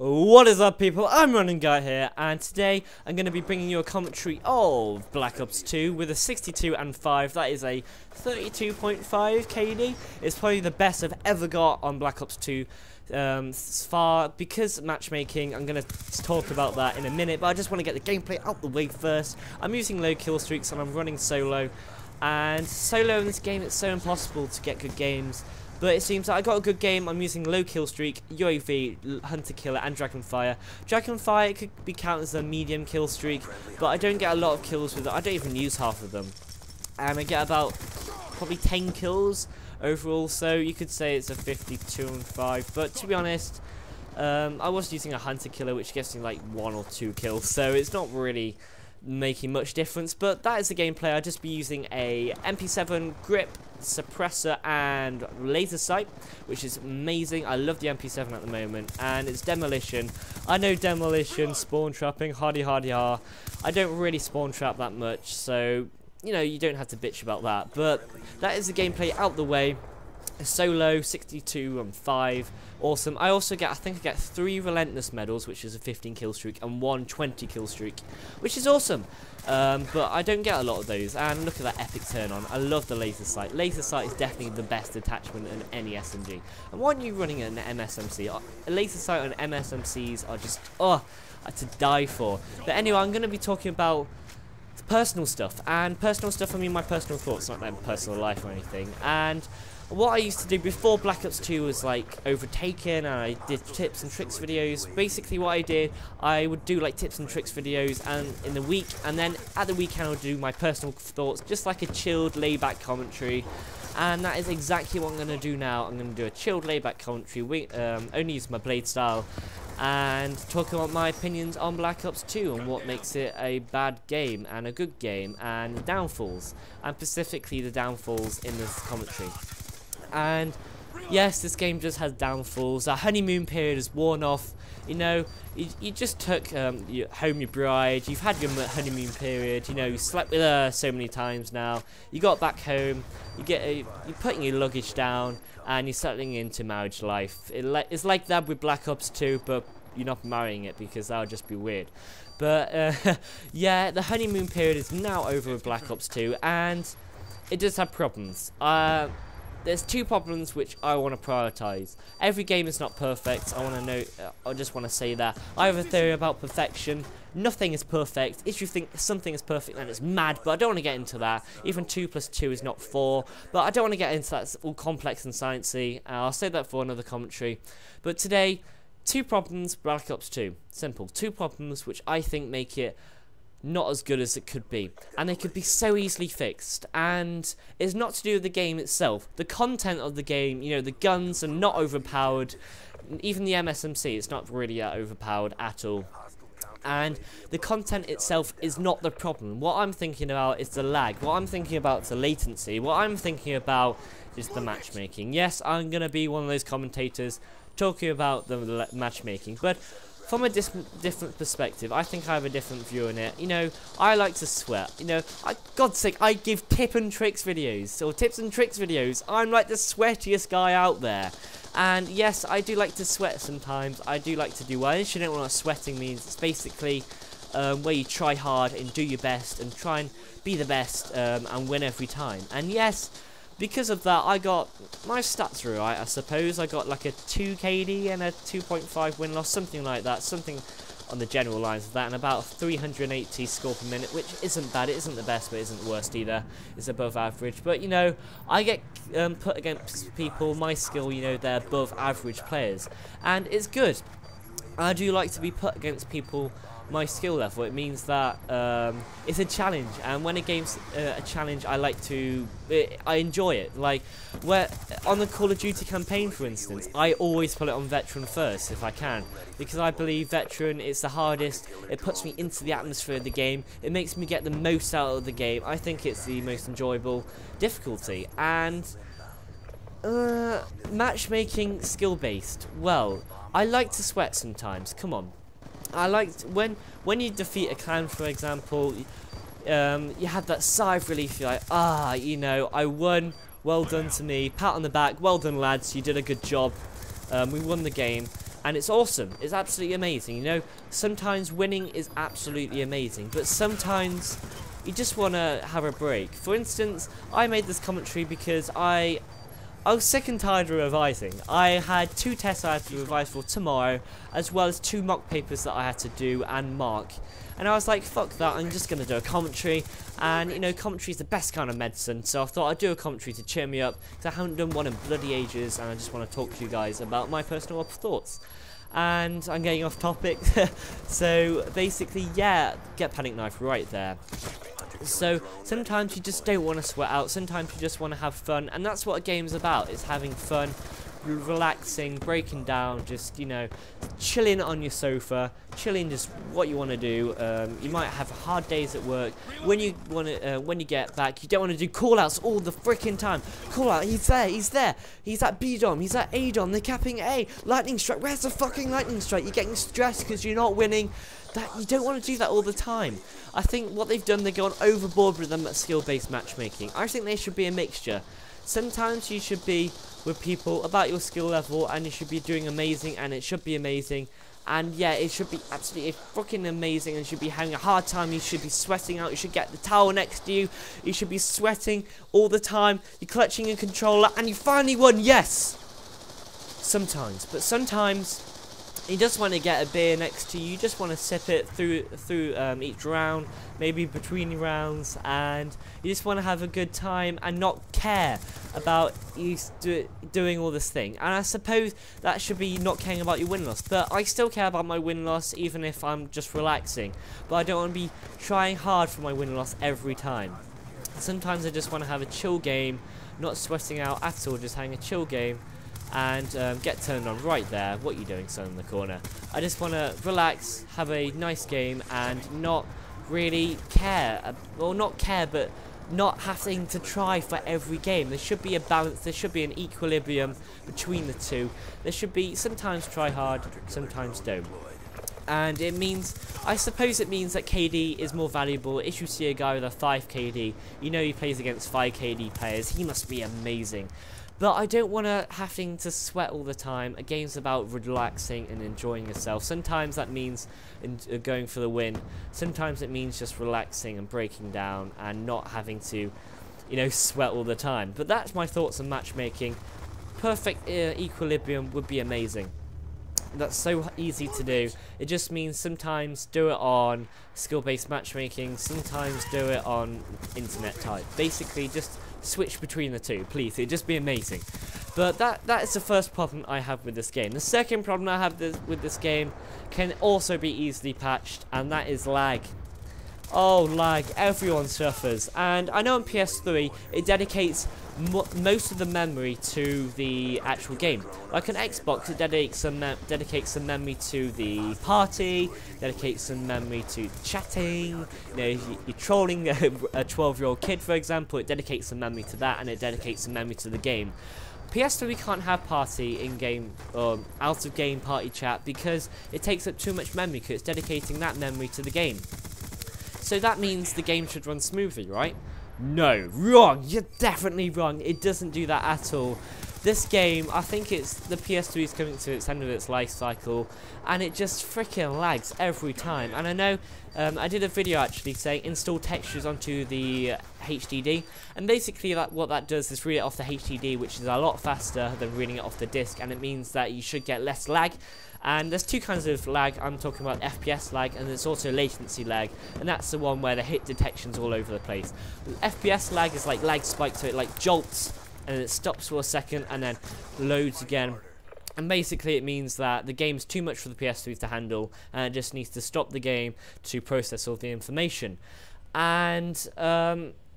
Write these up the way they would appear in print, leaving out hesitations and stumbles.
What is up, people? I'm Running Guy here, and today I'm going to be bringing you a commentary of Black Ops 2 with a 62 and 5. That is a 32.5 KD. It's probably the best I've ever got on Black Ops 2 far. Because matchmaking, I'm going to talk about that in a minute, but I just want to get the gameplay out the way first. I'm using low kill streaks and I'm running solo, and solo in this game, it's so impossible to get good games. But it seems that I got a good game. I'm using low kill streak, UAV, hunter killer, and dragonfire. Dragonfire could be counted as a medium kill streak, but I don't get a lot of kills with it. I don't even use half of them, and I get about probably 10 kills overall. So you could say it's a 52 and 5. But to be honest, I was using a hunter killer, which gets me like 1 or 2 kills. So it's not really making much difference. But that is the gameplay. I'll just be using a MP7 grip, suppressor, and laser sight, which is amazing. I love the MP7 at the moment, and it's demolition. I know demolition, spawn trapping, hardy har. I don't really spawn trap that much, so you know, you don't have to bitch about that. But that is the gameplay out the way. Solo 62 and 5, awesome. I also get, I think I get 3 relentless medals, which is a 15 kill streak, and 1 20 kill streak, which is awesome. But I don't get a lot of those. And look at that epic turn on. I love the laser sight. Laser sight is definitely the best attachment in any SMG. And why aren't you running an MSMC? A laser sight on MSMCs are just to die for. But anyway, I'm going to be talking about personal stuff, and personal stuff, I mean my personal thoughts, not my personal life or anything. And what I used to do before Black Ops 2 was like overtaken, and I did tips and tricks videos. Basically what I did, I would do like tips and tricks videos and in the week, and then at the weekend I would do my personal thoughts, just like a chilled layback commentary. And that is exactly what I'm going to do now. I'm going to do a chilled layback commentary, only use my blade style, and talk about my opinions on Black Ops 2 and what makes it a bad game and a good game, and the downfalls, and specifically the downfalls in this commentary. And yes, this game just has downfalls. Our honeymoon period is worn off. You know, you just took home your bride. You've had your honeymoon period. You know, you slept with her so many times now. You got back home. You're putting your luggage down, and you're settling into marriage life. It's like that with Black Ops 2, but you're not marrying it because that would just be weird. But yeah, the honeymoon period is now over with Black Ops 2, and it does have problems. There's 2 problems which I want to prioritize. Every game is not perfect. I just want to say that. I have a theory about perfection. Nothing is perfect. If you think something is perfect, then it's mad, but I don't want to get into that. Even 2 + 2 is not 4, but I don't want to get into that. It's all complex and sciencey. I'll save that for another commentary. But today, 2 problems, Black Ops 2. Simple. 2 problems which I think make it not as good as it could be, and they could be so easily fixed. And it's not to do with the game itself. The content of the game, you know, the guns are not overpowered. Even the MSMC, it's not really overpowered at all. And the content itself is not the problem. What I'm thinking about is the lag. What I'm thinking about is the latency. What I'm thinking about is the matchmaking. Yes, I'm going to be one of those commentators talking about the matchmaking, but from a different perspective. I think I have a different view on it. You know, I like to sweat. You know, God's sake, I give tips and tricks videos. I'm like the sweatiest guy out there. And yes, I do like to sweat sometimes. I do like to do well. If you don't know what sweating means, it's basically where you try hard and do your best and try and be the best and win every time. And yes, because of that, I got my stats were right, I suppose. I got like a 2 KD and a 2.5 win-loss, something like that, something on the general lines of that, and about 380 score per minute, which isn't bad. It isn't the best, but isn't the worst either. It's above average. But you know, I get put against people, my skill, you know, they're above average players, and it's good. I do like to be put against people my skill level. It means that it's a challenge, and when a game's a challenge, I enjoy it. Like where on the Call of Duty campaign, for instance, I always put it on veteran first if I can, because I believe veteran is the hardest. It puts me into the atmosphere of the game. It makes me get the most out of the game. I think it's the most enjoyable difficulty. And matchmaking skill based, well, I like to sweat sometimes. Come on. I liked when you defeat a clan, for example, you have that sigh of relief. You're like, you know, I won, well done to me, pat on the back, well done lads, you did a good job, we won the game. and it's awesome. It's absolutely amazing. You know, sometimes winning is absolutely amazing, but sometimes you just want to have a break. For instance, I made this commentary because I was sick and tired of revising. I had 2 tests I had to revise for tomorrow, as well as 2 mock papers that I had to do and mark. And I was like, fuck that, I'm just going to do a commentary. And, you know, commentary is the best kind of medicine, so I thought I'd do a commentary to cheer me up, because I haven't done one in bloody ages, and I just want to talk to you guys about my personal thoughts. And I'm getting off topic, so basically, yeah, get panic knife right there. So sometimes you just don't want to sweat out, sometimes you just want to have fun, and that's what a game's about. It's having fun, relaxing, breaking down, just, you know, chilling on your sofa, chilling just what you want to do. You might have hard days at work. When you want to, when you get back, you don't want to do call-outs all the freaking time. Call-out, he's there, he's at B dom, he's at A dom, they're capping A, lightning strike, where's the fucking lightning strike? You're getting stressed because you're not winning. That you don't want to do that all the time. I think what they've done, they've gone overboard with them skill-based matchmaking. I think there should be a mixture. Sometimes you should be with people about your skill level, and you should be doing amazing, and it should be amazing. And yeah, it should be absolutely fucking amazing, and you should be having a hard time, you should be sweating out, you should get the towel next to you, you should be sweating all the time, you're clutching a controller, and you finally won, yes! Sometimes, but sometimes you just want to get a beer next to you, you just want to sip it through each round, maybe between rounds, and you just want to have a good time and not care about you doing all this thing. And I suppose that should be not caring about your win-loss, but I still care about my win-loss even if I'm just relaxing. But I don't want to be trying hard for my win-loss every time. Sometimes I just want to have a chill game, not sweating out at all, just having a chill game. And get turned on right there. What are you doing, son, in the corner? I just want to relax, have a nice game, and not really care. Well, not care, but not having to try for every game. There should be a balance. There should be an equilibrium between the two. There should be sometimes try hard, sometimes don't. And it means, I suppose it means that KD is more valuable. If you see a guy with a 5 KD, you know he plays against 5 KD players. He must be amazing. But I don't want to having to sweat all the time. A game's about relaxing and enjoying yourself. Sometimes that means going for the win. Sometimes it means just relaxing and breaking down and not having to, you know, sweat all the time. But that's my thoughts on matchmaking. Perfect equilibrium would be amazing. That's so easy to do. It just means sometimes do it on skill-based matchmaking, sometimes do it on internet type. Basically, just switch between the two, please. It'd just be amazing. But that is the first problem I have with this game. The second problem I have with this game can also be easily patched, and that is lag. Oh, lag. Everyone suffers. And I know on PS3, it dedicates most of the memory to the actual game. Like on Xbox, it dedicates some memory to the party, dedicates some memory to chatting. You know, you're trolling a 12-year-old kid, for example, it dedicates some memory to that, and it dedicates some memory to the game. PS3 can't have party in-game or out-of-game party chat because it takes up too much memory, because it's dedicating that memory to the game. So that means the game should run smoothly, right? No, wrong. You're definitely wrong. It doesn't do that at all. This game, I think the PS3 is coming to its end of its life cycle, and it just freaking lags every time. And I know I did a video actually saying install textures onto the HDD, and basically what that does is read it off the HDD, which is a lot faster than reading it off the disk, and it means that you should get less lag. And there's two kinds of lag. I'm talking about FPS lag, and there's also latency lag, and that's the one where the hit detection's all over the place. FPS lag is like lag spike, so it like jolts and it stops for a second and then loads again. And basically it means that the game's too much for the PS3 to handle, and it just needs to stop the game to process all the information. And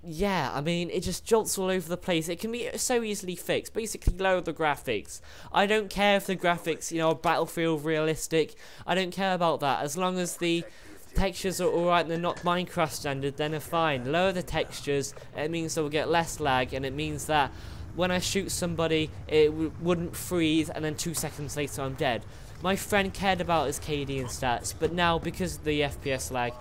yeah, I mean, it just jolts all over the place. It can be so easily fixed. Basically, lower the graphics. I don't care if the graphics, you know, are Battlefield realistic. I don't care about that. As long as the textures are alright and they're not Minecraft standard, then they're fine. Lower the textures. It means that we'll get less lag, and it means that when I shoot somebody, it wouldn't freeze, and then 2 seconds later I'm dead. My friend cared about his KD and stats, but now, because of the FPS lag,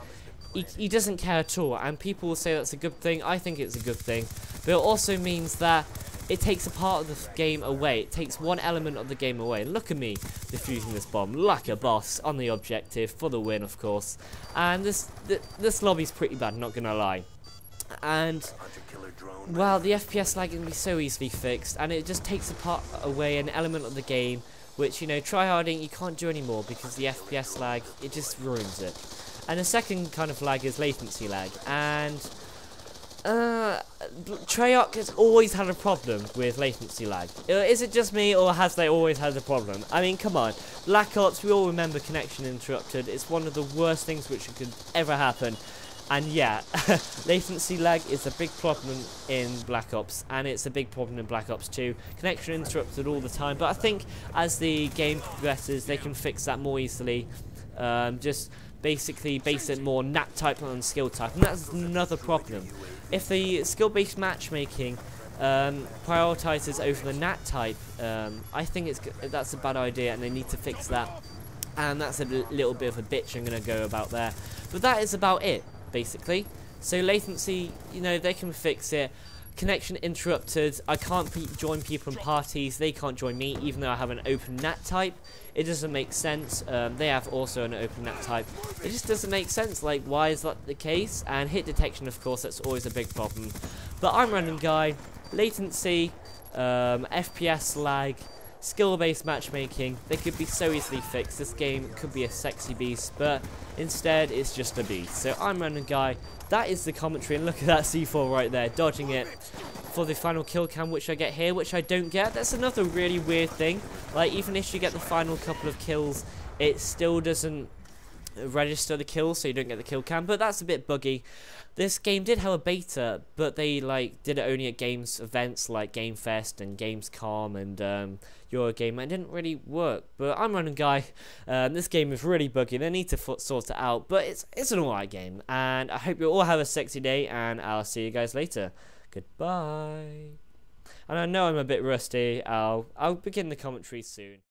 he doesn't care at all, and people will say that's a good thing. I think it's a good thing, but it also means that it takes a part of the game away. It takes one element of the game away. And look at me defusing this bomb like a boss on the objective for the win, of course. And this lobby's pretty bad, not gonna lie. And well, the FPS lag can be so easily fixed, and it just takes a part away, an element of the game, which, you know, tryharding you can't do anymore because the FPS lag, it just ruins it. And the second kind of lag is latency lag, and Treyarch has always had a problem with latency lag. Is it just me, or has they always had a problem? I mean, come on. Black Ops, we all remember connection interrupted. It's one of the worst things which could ever happen. And yeah, latency lag is a big problem in Black Ops, and it's a big problem in Black Ops 2. Connection interrupted all the time, but I think as the game progresses, they can fix that more easily. Just basically base it more nat type on skill type, and that's another problem. If the skill-based matchmaking prioritizes over the nat type, I think that's a bad idea, and they need to fix that. And that's a little bit of a bitch I'm going to go about there. But that is about it, basically. So latency, you know, they can fix it. Connection interrupted. I can't join people in parties. They can't join me, even though I have an open NAT type. It doesn't make sense. They have also an open NAT type. It just doesn't make sense. Like, why is that the case? And hit detection, of course, that's always a big problem. But I'm Random Guy. Latency, FPS lag, skill-based matchmaking, they could be so easily fixed. This game could be a sexy beast, but instead it's just a beast. So I'm Random Guy. That is the commentary, and look at that C4 right there, dodging it for the final kill cam, which I get here, which I don't get. That's another really weird thing. Like, even if you get the final couple of kills, it still doesn't register the kills, so you don't get the kill cam, but that's a bit buggy. This game did have a beta, but they did it only at games events like Game Fest and Gamescom and Eurogame, and it didn't really work. But I'm Random Guy. This game is really buggy. They need to sort it out, but it's an alright game, and I hope you all have a sexy day, and I'll see you guys later. Goodbye. And I know I'm a bit rusty. I'll begin the commentary soon.